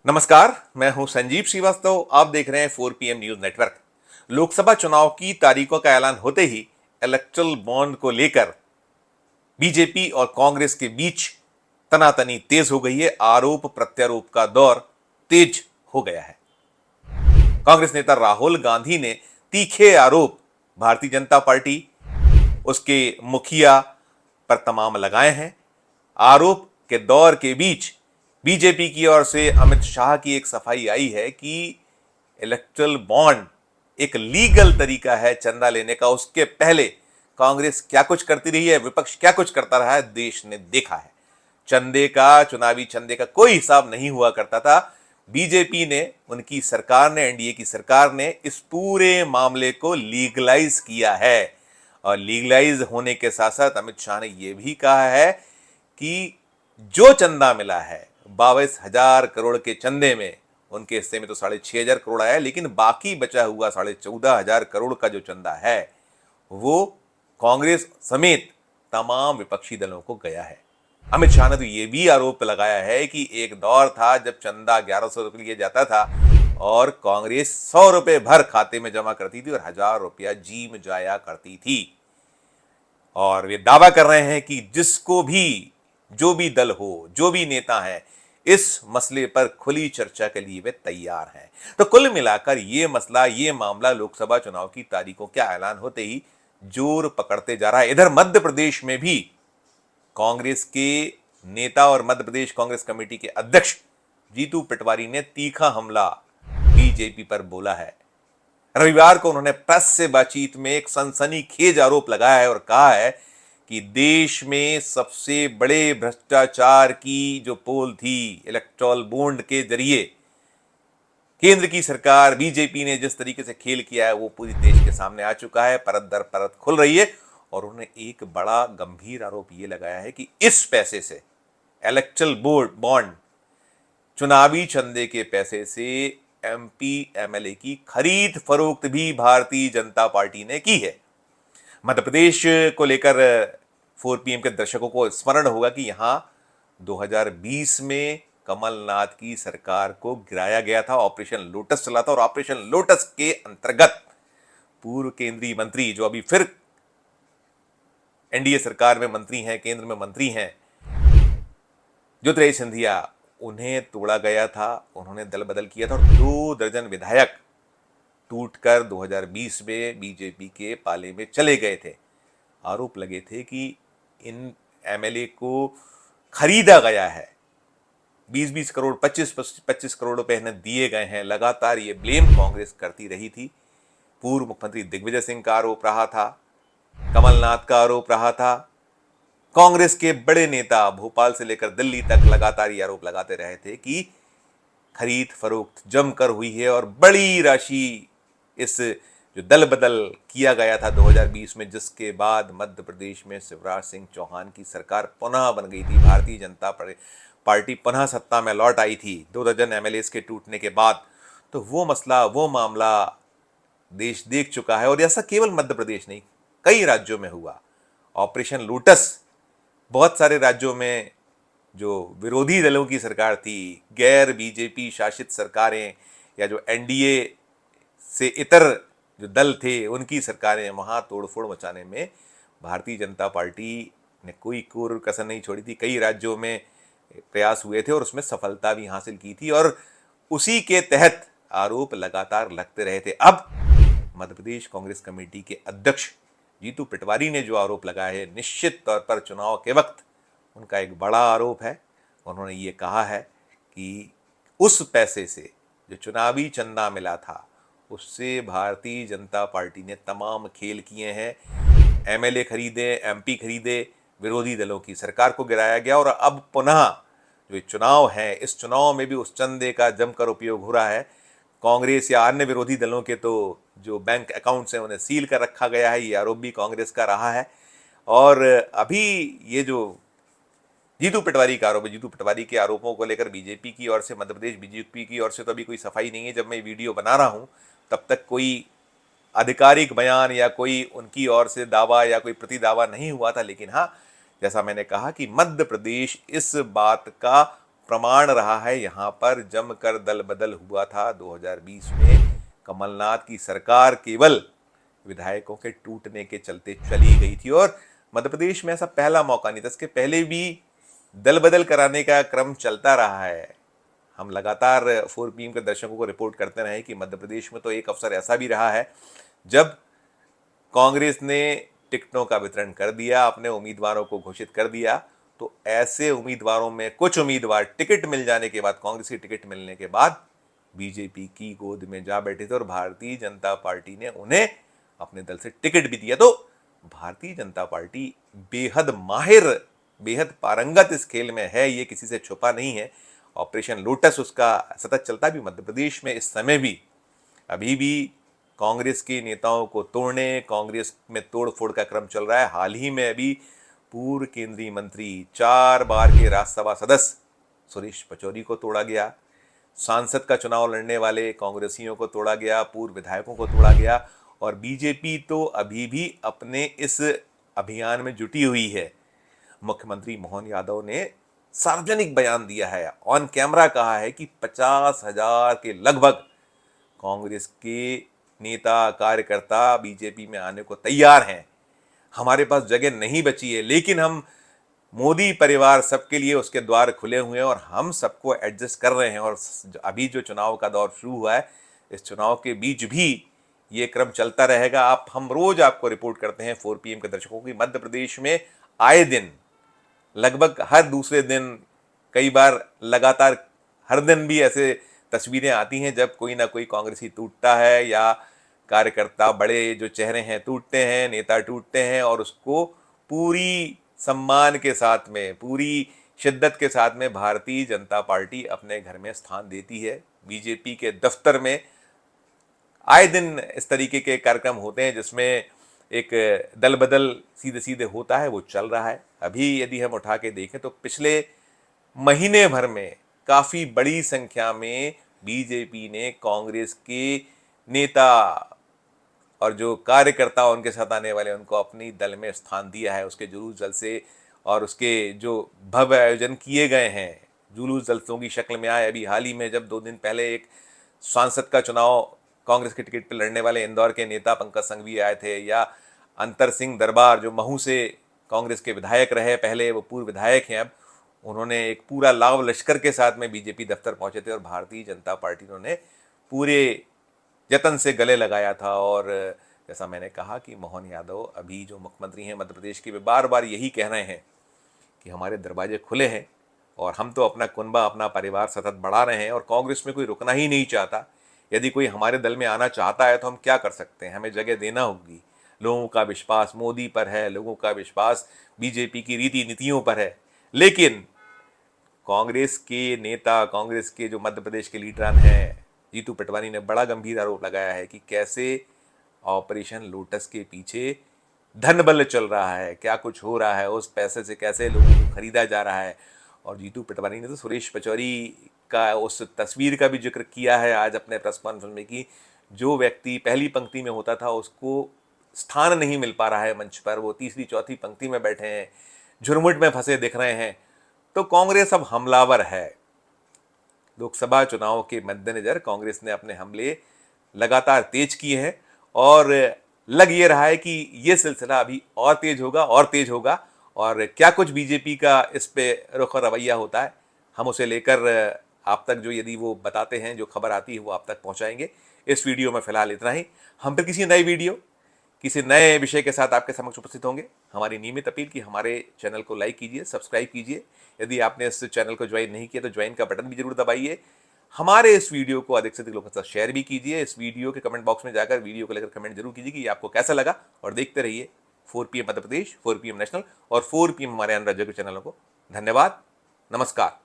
नमस्कार, मैं हूं संजीव श्रीवास्तव। आप देख रहे हैं 4 PM न्यूज नेटवर्क। लोकसभा चुनाव की तारीखों का ऐलान होते ही इलेक्टोरल बॉन्ड को लेकर बीजेपी और कांग्रेस के बीच तनातनी तेज हो गई है। आरोप प्रत्यारोप का दौर तेज हो गया है। कांग्रेस नेता राहुल गांधी ने तीखे आरोप भारतीय जनता पार्टी, उसके मुखिया पर तमाम लगाए हैं। आरोप के दौर के बीच बीजेपी की ओर से अमित शाह की एक सफाई आई है कि इलेक्टोरल बॉन्ड एक लीगल तरीका है चंदा लेने का। उसके पहले कांग्रेस क्या कुछ करती रही है, विपक्ष क्या कुछ करता रहा है, देश ने देखा है। चंदे का, चुनावी चंदे का कोई हिसाब नहीं हुआ करता था। बीजेपी ने, उनकी सरकार ने, एनडीए की सरकार ने इस पूरे मामले को लीगलाइज किया है। और लीगलाइज होने के साथ साथ अमित शाह ने यह भी कहा है कि जो चंदा मिला है 22,000 करोड़ के चंदे में, उनके हिस्से में तो 6,500 करोड़ आया, लेकिन बाकी बचा हुआ 14,500 करोड़ का जो चंदा है वो कांग्रेस समेत तमाम विपक्षी दलों को गया है। अमित शाह ने तो यह भी आरोप लगाया है कि एक दौर था जब चंदा 1,100 रुपये लिए जाता था और कांग्रेस 100 रुपये भर खाते में जमा करती थी और 1,000 रुपया जीम जाया करती थी। और वे दावा कर रहे हैं कि जिसको भी, जो भी दल हो, जो भी नेता है, इस मसले पर खुली चर्चा के लिए वे तैयार हैं। तो कुल मिलाकर ये मसला, ये मामला लोकसभा चुनाव की तारीखों के ऐलान होते ही जोर पकड़ते जा रहा है। इधर मध्य प्रदेश में भी कांग्रेस के नेता और मध्य प्रदेश कांग्रेस कमेटी के अध्यक्ष जीतू पटवारी ने तीखा हमला बीजेपी पर बोला है। रविवार को उन्होंने प्रेस से बातचीत में एक सनसनीखेज आरोप लगाया है और कहा है कि देश में सबसे बड़े भ्रष्टाचार की जो पोल थी इलेक्टोरल बॉन्ड के जरिए, केंद्र की सरकार बीजेपी ने जिस तरीके से खेल किया है वो पूरी देश के सामने आ चुका है, परत दर परत खुल रही है। और उन्होंने एक बड़ा गंभीर आरोप ये लगाया है कि इस पैसे से, इलेक्टोरल बॉन्ड, चुनावी चंदे के पैसे से एमपी एमएलए की खरीद फरोख्त भी भारतीय जनता पार्टी ने की है। मध्य प्रदेश को लेकर 4 PM के दर्शकों को स्मरण होगा कि यहां 2020 में कमलनाथ की सरकार को गिराया गया था। ऑपरेशन लोटस चला था और ऑपरेशन लोटस के अंतर्गत पूर्व केंद्रीय मंत्री, जो अभी फिर एनडीए सरकार में मंत्री हैं, केंद्र में मंत्री हैं, ज्योतिरादित्य सिंधिया, उन्हें तोड़ा गया था। उन्होंने दल बदल किया था और 2 दर्जन विधायक टूटकर 2020 में बीजेपी के पाले में चले गए थे। आरोप लगे थे कि इन एमएलए को खरीदा गया है, 20-20 करोड़, 25-25 करोड़ रुपए इन्हें दिए गए हैं। लगातार ये ब्लेम कांग्रेस करती रही थी। पूर्व मुख्यमंत्री दिग्विजय सिंह का आरोप रहा था, कमलनाथ का आरोप रहा था। कांग्रेस के बड़े नेता भोपाल से लेकर दिल्ली तक लगातार ये आरोप लगाते रहे थे कि खरीद फरोख्त जमकर हुई है और बड़ी राशि इस जो दल बदल किया गया था 2020 में, जिसके बाद मध्य प्रदेश में शिवराज सिंह चौहान की सरकार पुनः बन गई थी, भारतीय जनता पार्टी पुनः सत्ता में लौट आई थी 2 दर्जन एमएलएस के टूटने के बाद। तो वो मसला, वो मामला देश देख चुका है। और ऐसा केवल मध्य प्रदेश नहीं, कई राज्यों में हुआ। ऑपरेशन लोटस बहुत सारे राज्यों में जो विरोधी दलों की सरकार थी, गैर बीजेपी शासित सरकारें या जो एनडीए से इतर जो दल थे उनकी सरकारें, वहां तोड़फोड़ मचाने में भारतीय जनता पार्टी ने कोई कोर कसर नहीं छोड़ी थी। कई राज्यों में प्रयास हुए थे और उसमें सफलता भी हासिल की थी और उसी के तहत आरोप लगातार लगते रहे थे। अब मध्य प्रदेश कांग्रेस कमेटी के अध्यक्ष जीतू पटवारी ने जो आरोप लगाया है, निश्चित तौर पर चुनाव के वक्त उनका एक बड़ा आरोप है। उन्होंने ये कहा है कि उस पैसे से जो चुनावी चंदा मिला था, उससे भारतीय जनता पार्टी ने तमाम खेल किए हैं। एमएलए खरीदे, एमपी खरीदे, विरोधी दलों की सरकार को गिराया गया और अब पुनः जो चुनाव है, इस चुनाव में भी उस चंदे का जमकर उपयोग हो रहा है। कांग्रेस या अन्य विरोधी दलों के तो जो बैंक अकाउंट्स हैं उन्हें सील कर रखा गया है। ये आरोप भी कांग्रेस का रहा है। और अभी ये जो जीतू पटवारी का आरोप है, जीतू पटवारी के आरोपों को लेकर बीजेपी की ओर से, मध्य प्रदेश बीजेपी की ओर से तो अभी कोई सफाई नहीं है। जब मैं वीडियो बना रहा हूं तब तक कोई आधिकारिक बयान या कोई उनकी ओर से दावा या कोई प्रति दावा नहीं हुआ था। लेकिन हाँ, जैसा मैंने कहा कि मध्य प्रदेश इस बात का प्रमाण रहा है। यहाँ पर जमकर दल बदल हुआ था 2020 में। कमलनाथ की सरकार केवल विधायकों के टूटने के चलते चली गई थी और मध्य प्रदेश में ऐसा पहला मौका नहीं था। इसके पहले भी दल बदल कराने का क्रम चलता रहा है। हम लगातार 4PM के दर्शकों को रिपोर्ट करते रहे कि मध्य प्रदेश में तो एक अवसर ऐसा भी रहा है जब कांग्रेस ने टिकटों का वितरण कर दिया, अपने उम्मीदवारों को घोषित कर दिया, तो ऐसे उम्मीदवारों में कुछ उम्मीदवार टिकट मिल जाने के बाद, कांग्रेस की टिकट मिलने के बाद बीजेपी की गोद में जा बैठे थे और भारतीय जनता पार्टी ने उन्हें अपने दल से टिकट भी दिया। तो भारतीय जनता पार्टी बेहद माहिर, बेहद पारंगत इस खेल में है, ये किसी से छुपा नहीं है। ऑपरेशन लोटस उसका सतत चलता भी मध्य प्रदेश में इस समय भी अभी भी कांग्रेस के नेताओं को तोड़ने, कांग्रेस में तोड़ फोड़ का क्रम चल रहा है। हाल ही में अभी पूर्व केंद्रीय मंत्री, 4 बार के राज्यसभा सदस्य सुरेश पचौरी को तोड़ा गया, सांसद का चुनाव लड़ने वाले कांग्रेसियों को तोड़ा गया, पूर्व विधायकों को तोड़ा गया और बीजेपी तो अभी भी अपने इस अभियान में जुटी हुई है। मुख्यमंत्री मोहन यादव ने सार्वजनिक बयान दिया है, ऑन कैमरा कहा है कि 50,000 के लगभग कांग्रेस के नेता कार्यकर्ता बीजेपी में आने को तैयार हैं। हमारे पास जगह नहीं बची है, लेकिन हम मोदी परिवार सबके लिए उसके द्वार खुले हुए हैं और हम सबको एडजस्ट कर रहे हैं। और अभी जो चुनाव का दौर शुरू हुआ है, इस चुनाव के बीच भी ये क्रम चलता रहेगा। हम रोज आपको रिपोर्ट करते हैं 4PM के दर्शकों की, मध्य प्रदेश में आए दिन, लगभग हर दूसरे दिन, कई बार लगातार हर दिन भी ऐसे तस्वीरें आती हैं जब कोई ना कोई कांग्रेसी टूटता है या कार्यकर्ता, बड़े जो चेहरे हैं टूटते हैं, नेता टूटते हैं और उसको पूरी सम्मान के साथ में, पूरी शिद्दत के साथ में भारतीय जनता पार्टी अपने घर में स्थान देती है। बीजेपी के दफ्तर में आए दिन इस तरीके के कार्यक्रम होते हैं जिसमें एक दल बदल सीधे सीधे होता है, वो चल रहा है। अभी यदि हम उठा के देखें तो पिछले महीने भर में काफ़ी बड़ी संख्या में बीजेपी ने कांग्रेस के नेता और जो कार्यकर्ता उनके साथ आने वाले उनको अपनी दल में स्थान दिया है। उसके जुलूस जलसे और उसके जो भव्य आयोजन किए गए हैं, जुलूस जलसों की शक्ल में आए। अभी हाल ही में जब 2 दिन पहले एक सांसद का चुनाव कांग्रेस के टिकट पर लड़ने वाले इंदौर के नेता पंकज संघवी आए थे, या अंतर सिंह दरबार जो महू से कांग्रेस के विधायक रहे, पहले वो पूर्व विधायक हैं, अब उन्होंने एक पूरा लाव लश्कर के साथ में बीजेपी दफ्तर पहुंचे थे और भारतीय जनता पार्टी ने पूरे जतन से गले लगाया था। और जैसा मैंने कहा कि मोहन यादव अभी जो मुख्यमंत्री हैं मध्य प्रदेश के, वे बार बार यही कह रहे हैं कि हमारे दरवाजे खुले हैं और हम तो अपना कुनबा, अपना परिवार सतत बढ़ा रहे हैं और कांग्रेस में कोई रुकना ही नहीं चाहता। यदि कोई हमारे दल में आना चाहता है तो हम क्या कर सकते हैं, हमें जगह देना होगी। लोगों का विश्वास मोदी पर है, लोगों का विश्वास बीजेपी की रीति नीतियों पर है, लेकिन कांग्रेस के नेता, कांग्रेस के जो मध्य प्रदेश के लीडरान हैं, जीतू पटवारी ने बड़ा गंभीर आरोप लगाया है कि कैसे ऑपरेशन लोटस के पीछे धन बल चल रहा है, क्या कुछ हो रहा है, उस पैसे से कैसे लोगों को खरीदा जा रहा है। और जीतू पटवारी ने तो सुरेश पचौरी का उस तस्वीर का भी जिक्र किया है आज अपने प्रेस कॉन्फ्रेंस में कि जो व्यक्ति पहली पंक्ति में होता था उसको स्थान नहीं मिल पा रहा है मंच पर, वो तीसरी चौथी पंक्ति में बैठे हैं, झुरमुट में फंसे दिख रहे हैं। तो कांग्रेस अब हमलावर है। लोकसभा चुनाव के मद्देनजर कांग्रेस ने अपने हमले लगातार तेज किए हैं और लग ये रहा है कि ये सिलसिला अभी और तेज होगा और तेज होगा। और क्या कुछ बीजेपी का इस पे रुख और रवैया होता है, हम उसे लेकर आप तक जो यदि वो बताते हैं, जो खबर आती है वो आप तक पहुंचाएंगे। इस वीडियो में फिलहाल इतना ही। हम फिर किसी नई वीडियो, किसी नए विषय के साथ आपके समक्ष उपस्थित होंगे। हमारी नियमित अपील कि हमारे चैनल को लाइक कीजिए, सब्सक्राइब कीजिए। यदि आपने इस चैनल को ज्वाइन नहीं किया तो ज्वाइन का बटन भी जरूर दबाइए। हमारे इस वीडियो को अधिक से अधिक लोगों के साथ शेयर भी कीजिए। इस वीडियो के कमेंट बॉक्स में जाकर वीडियो को लेकर कमेंट जरूर कीजिए कि आपको कैसा लगा। और देखते रहिए 4PM Madhya Pradesh, 4PM national और 4PM हमारे अन्य राज्यों के चैनलों को। धन्यवाद, नमस्कार।